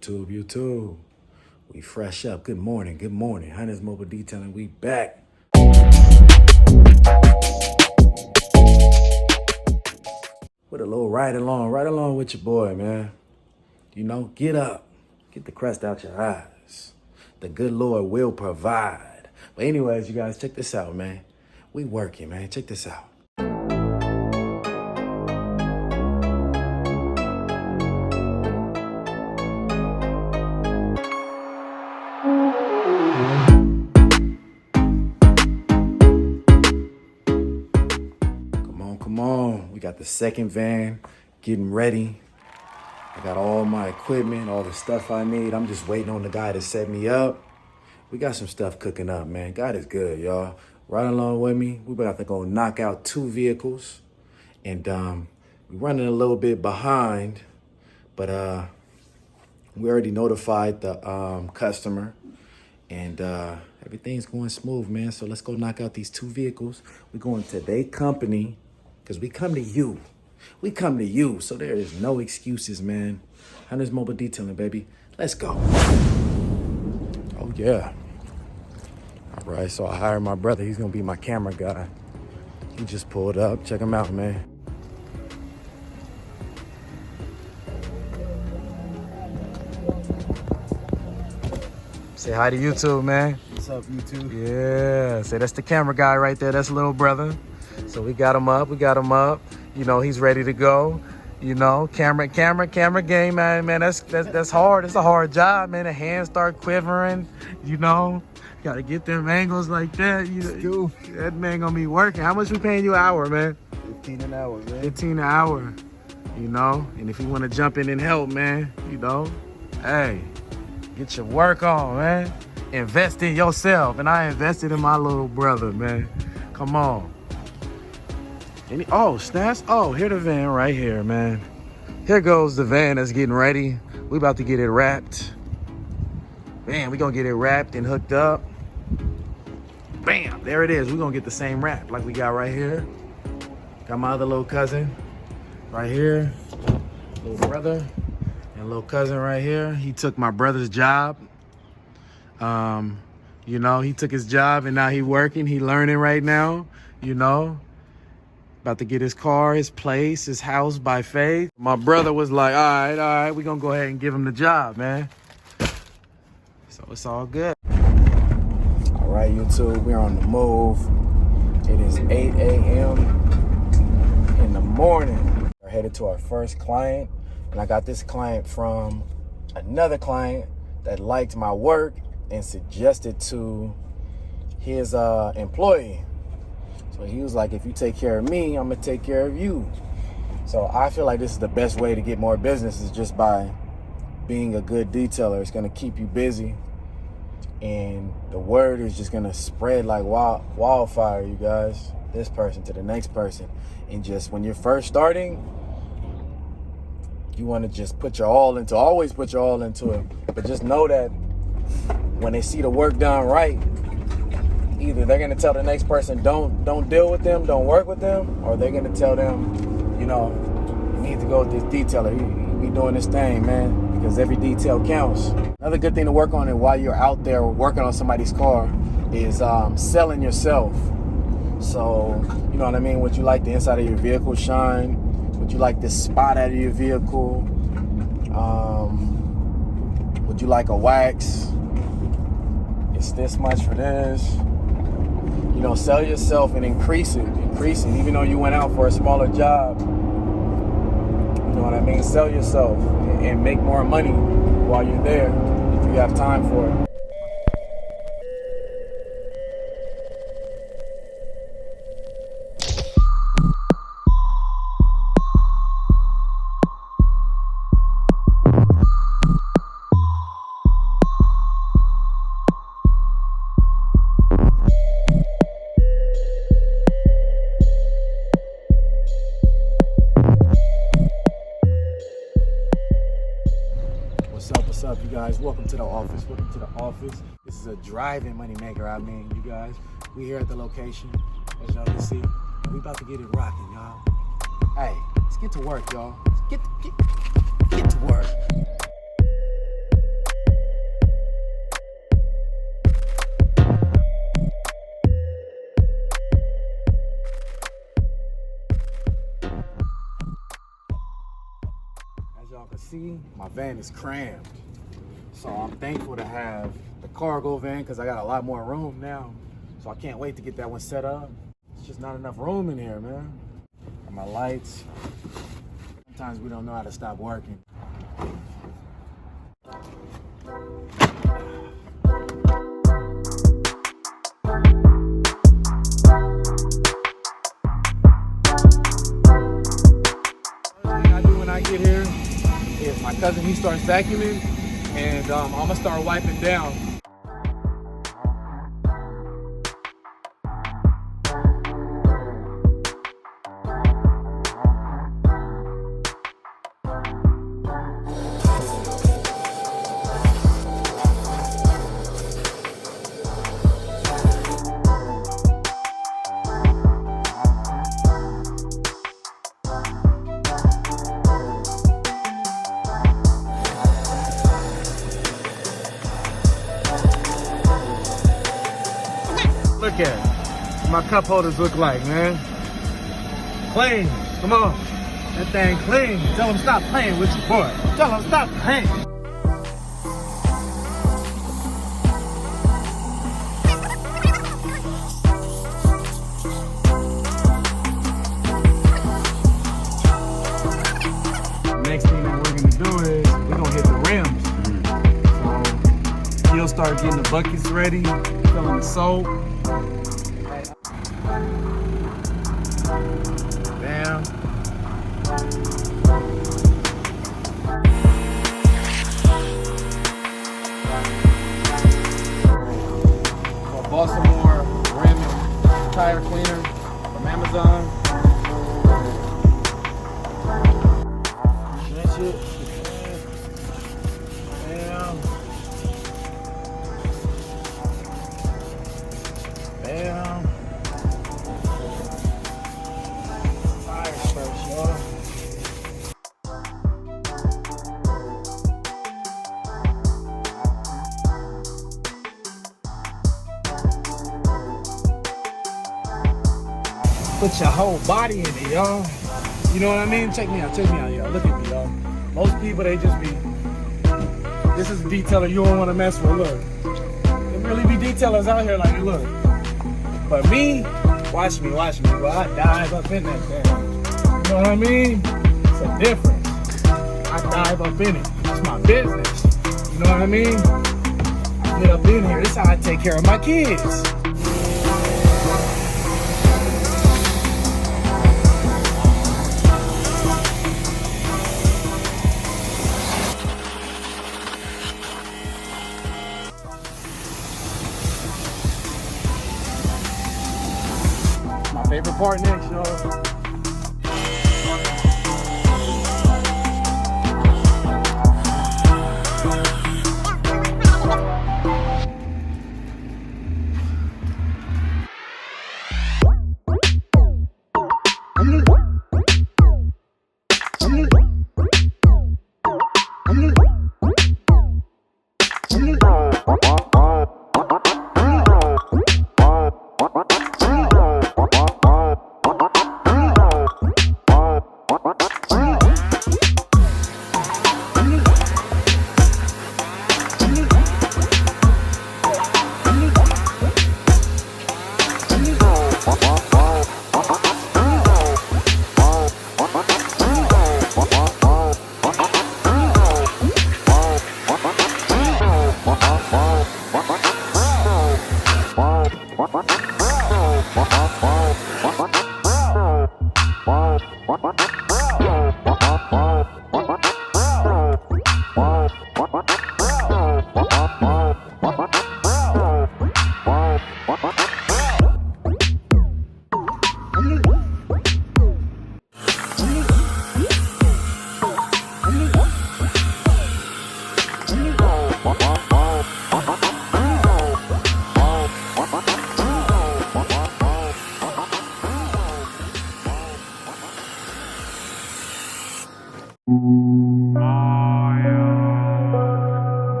YouTube. We fresh up. Good morning. Hunters Mobile Detailing, we back. With a little ride along with your boy, man. You know, get up. Get the crust out your eyes. The good Lord will provide. But anyways, you guys, check this out, man. We working, man. Check this out. Come on. We got the second van getting ready. I got all my equipment, all the stuff I need. I'm just waiting on the guy to set me up. We got some stuff cooking up, man. God is good, y'all. Right along with me, we about to go knock out 2 vehicles. And we're running a little bit behind, but we already notified the customer. And everything's going smooth, man. So let's go knock out these 2 vehicles. We're going to their company because we come to you. We come to you, so there is no excuses, man. Hunters Mobile Detailing, baby. Let's go. Oh, yeah. All right, so I hired my brother. He's going to be my camera guy. He just pulled up. Check him out, man. Say hi to YouTube, man. What's up, YouTube? Yeah, say that's the camera guy right there. That's little brother. So we got him up. You know, he's ready to go. You know, camera game, man. That's hard. It's a hard job, man. The hands start quivering. You know, gotta get them angles like that. That man gonna be working. How much we paying you an hour, man? 15 an hour, man. 15 an hour. You know, and if you want to jump in and help, man, you know, hey, get your work on, man. Invest in yourself, and I invested in my little brother, man. Come on. Snaps. Oh, here the van right here, man. Here goes the van that's getting ready. We about to get it wrapped. Man, we gonna get it wrapped and hooked up. Bam, there it is. We're gonna get the same wrap like we got right here. Got my other little cousin right here. Little brother and little cousin right here. He took my brother's job. You know, he took his job and now he working. He learning right now, you know. About to get his car, his place, his house by faith. My brother was like, all right, we're going to go ahead and give him the job, man. So it's all good. All right, YouTube, we're on the move. It is 8 a.m. in the morning. We're headed to our first client. And I got this client from another client that liked my work and suggested to his employee. So he was like, if you take care of me, I'm gonna take care of you. So I feel like this is the best way to get more business is just by being a good detailer. It's gonna keep you busy and the word is just gonna spread like wildfire, you guys. This person to the next person. And just when you're first starting, you wanna just always put your all into it. But just know that when they see the work done right, either they're gonna tell the next person, don't deal with them, don't work with them, or they're gonna tell them, you know, you need to go with this detailer. He be doing this thing, man, because every detail counts. Another good thing to work on while you're out there working on somebody's car is selling yourself. So, you know what I mean? Would you like the inside of your vehicle shine? Would you like this spot out of your vehicle? Would you like a wax? It's this much for this. You know, sell yourself and increase it. Even though you went out for a smaller job, you know what I mean? Sell yourself and make more money while you're there if you have time for it. What's up, you guys? Welcome to the office. This is a driving moneymaker, you guys. We here at the location, as y'all can see. We about to get it rocking, y'all. Hey, let's get to work, y'all. Let's get to work. see, my van is crammed. So I'm thankful to have the cargo van because I got a lot more room now. So I can't wait to get that one set up. It's just not enough room in here, man. And my lights. Sometimes we don't know how to stop working. First thing I do when I get here is my cousin, he starts vacuuming, and I'm gonna start wiping down. Look at it. My cup holders look like, man. Clean. Come on. That thing clean. Tell them stop playing with your boy. Tell them stop playing. Next thing that we're gonna do is we're gonna hit the rims. So he'll start getting the buckets ready, filling the soap. Bam. I'll bought some more rim and tire cleaner from Amazon. That shit. Bam. Bam. Tires first, y'all. Put your whole body in it, y'all. You know what I mean? Check me out, y'all. Look at me, y'all. Most people, they just be, this is a detailer you don't want to mess with. Look, there really be detailers out here like, look. But me, watch me, bro. I dive up in that thing. You know what I mean? It's a difference. I dive up in it. It's my business. You know what I mean? I get up in here. This is how I take care of my kids. My favorite part next, y'all.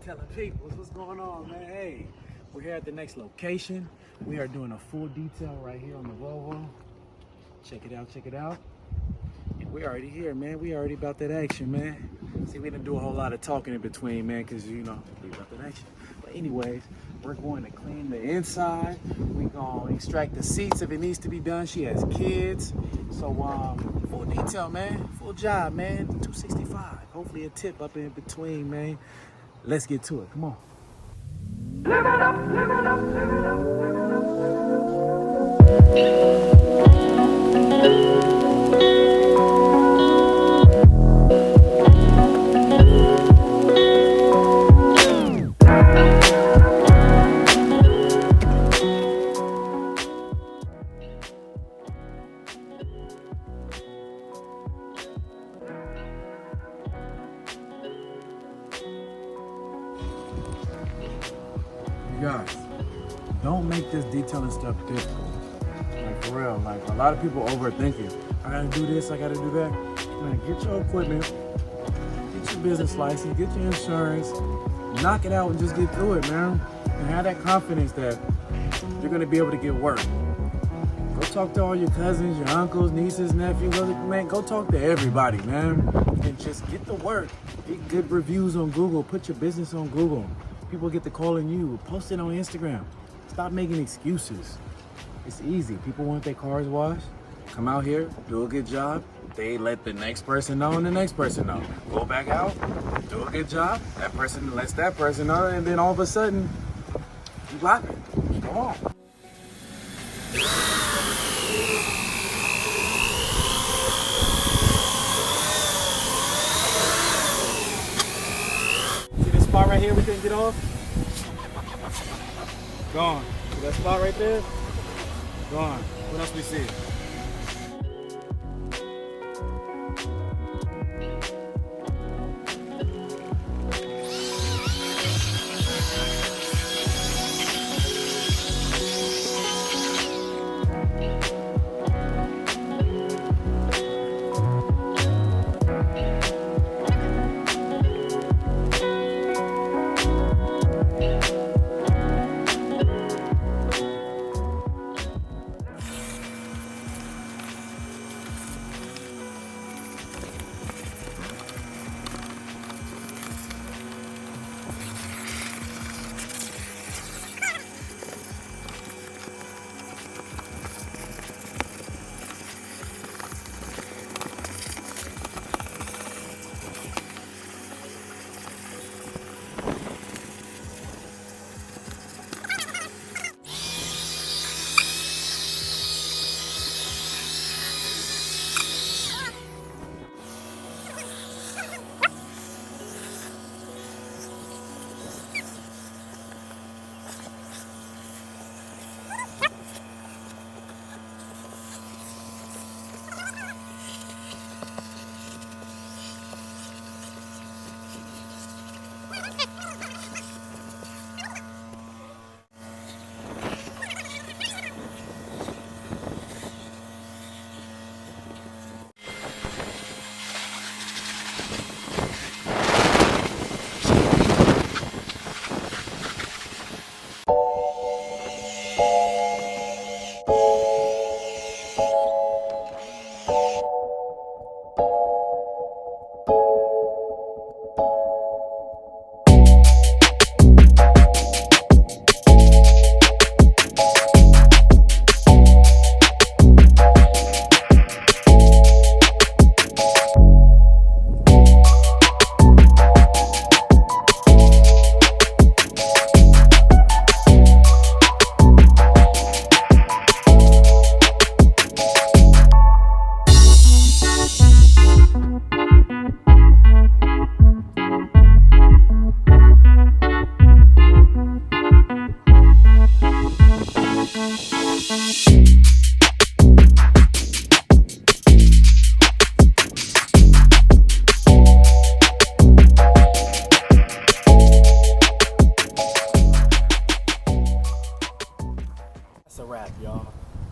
Telling people what's going on, man. Hey, we're here at the next location. We are doing a full detail right here on the Volvo. Check it out, check it out. And we're already here, man. We already about that action, man. See, we didn't do a whole lot of talking in between, man, because, you know, we about that action. But anyways, we're going to clean the inside. We're going to extract the seats if it needs to be done. She has kids. So, full detail, man. Full job, man. 265. Hopefully a tip up in between, man. Let's get to it. Come on. Live it up, live it up, live it up, live it up, live it up. You guys, don't make this detailing stuff difficult. Like for real, like a lot of people overthink it. I gotta do this, I gotta do that. Man, get your equipment, get your business license, get your insurance, knock it out and just get through it, man. And have that confidence that you're gonna be able to get work. Go talk to all your cousins, your uncles, nieces, nephews, man, go talk to everybody, man. And just get the work. Get good reviews on Google, put your business on Google. People get to calling you. Post it on Instagram. Stop making excuses. It's easy. People want their cars washed. Come out here, do a good job. They let the next person know and the next person know. Go back out, do a good job. That person lets that person know, and then all of a sudden, you got it. Come on. See this spot right here we couldn't get off? Gone. See that spot right there? Gone. What else we see?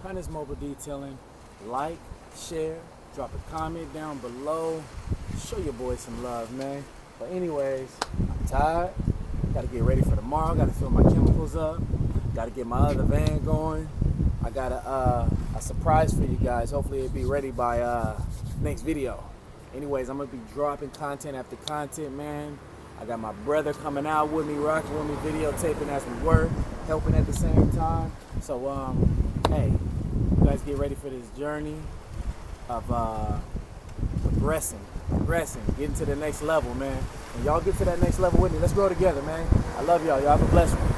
Hunters Mobile Detailing. Like, share, drop a comment down below. Show your boy some love, man. But anyways, I'm tired. Gotta get ready for tomorrow. Gotta fill my chemicals up. Gotta get my other van going. I got a surprise for you guys. Hopefully it'll be ready by next video. Anyways, I'm gonna be dropping content after content, man. I got my brother coming out with me, rocking with me, videotaping as we work, helping at the same time. So, hey, you guys get ready for this journey of progressing, getting to the next level, man. And y'all get to that next level with me. Let's grow together, man. I love y'all. Y'all have a blessed one.